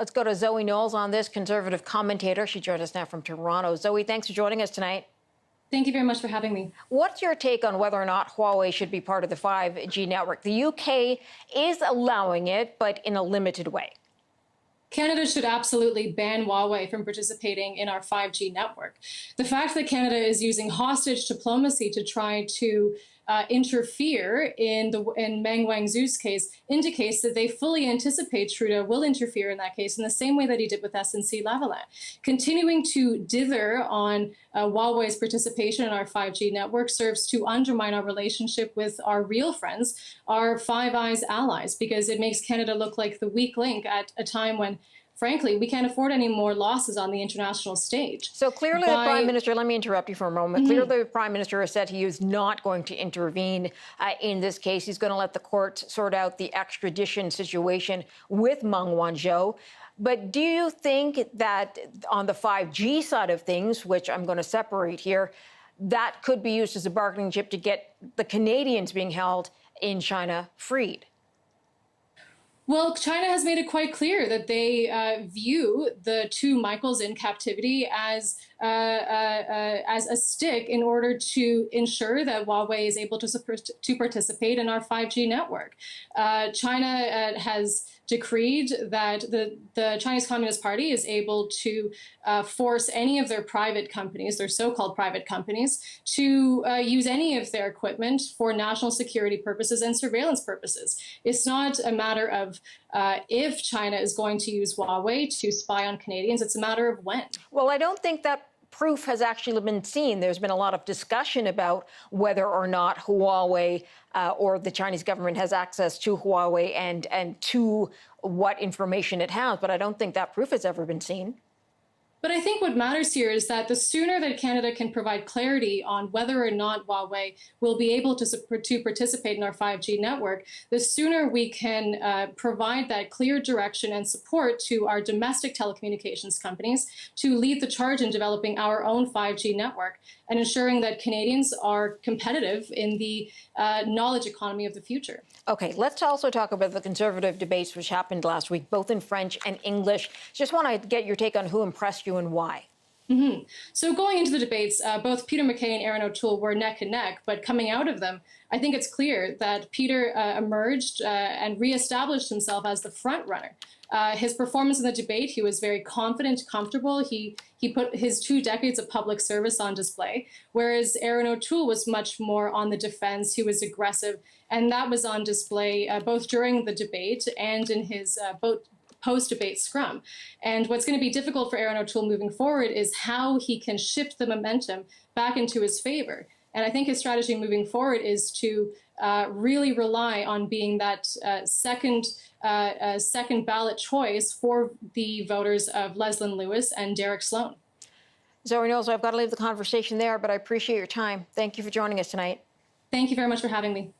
Let's go to Zoe Knowles on this, conservative commentator. She joins us now from Toronto. Zoe, thanks for joining us tonight. Thank you very much for having me. What's your take on whether or not Huawei should be part of the 5G network? The UK is allowing it, but in a limited way. Canada should absolutely ban Huawei from participating in our 5G network. The fact that Canada is using hostage diplomacy to try to interfere in Meng Wanzhou's case indicates that they fully anticipate Trudeau will interfere in that case in the same way that he did with SNC-Lavalin. Continuing to dither on Huawei's participation in our 5G network serves to undermine our relationship with our real friends, our Five Eyes allies, because it makes Canada look like the weak link at a time when, frankly, we can't afford any more losses on the international stage. So clearly the Prime Minister, let me interrupt you for a moment. Clearly the Prime Minister has said he is not going to intervene in this case. He's going to let the courts sort out the extradition situation with Meng Wanzhou. But do you think that on the 5G side of things, which I'm going to separate here, that could be used as a bargaining chip to get the Canadians being held in China freed? Well, China has made it quite clear that they view the two Michaels in captivity as a stick in order to ensure that Huawei is able to participate in our 5G network. China has decreed that the Chinese Communist Party is able to force any of their private companies, their so-called private companies, to use any of their equipment for national security purposes and surveillance purposes. It's not a matter of if China is going to use Huawei to spy on Canadians, it's a matter of when. Well, I don't think that proof has actually been seen. There's been a lot of discussion about whether or not Huawei or the Chinese government has access to Huawei and to what information it has, but I don't think that proof has ever been seen. But I think what matters here is that the sooner that Canada can provide clarity on whether or not Huawei will be able to participate in our 5G network, the sooner we can provide that clear direction and support to our domestic telecommunications companies to lead the charge in developing our own 5G network and ensuring that Canadians are competitive in the knowledge economy of the future. Okay, let's also talk about the Conservative debates which happened last week, both in French and English. Just want to get your take on who impressed you and why. So going into the debates, both Peter MacKay and Aaron O'Toole were neck and neck, but coming out of them, I think it's clear that Peter emerged and reestablished himself as the front runner. His performance in the debate, he was very confident, comfortable. He put his 2 decades of public service on display, whereas Aaron O'Toole was much more on the defense. He was aggressive, and that was on display both during the debate and in his post-debate scrum. And what's going to be difficult for Aaron O'Toole moving forward is how he can shift the momentum back into his favor. And I think his strategy moving forward is to really rely on being that second ballot choice for the voters of Leslyn Lewis and Derek Sloan. Zoe Knowles, I've got to leave the conversation there, but I appreciate your time. Thank you for joining us tonight. Thank you very much for having me.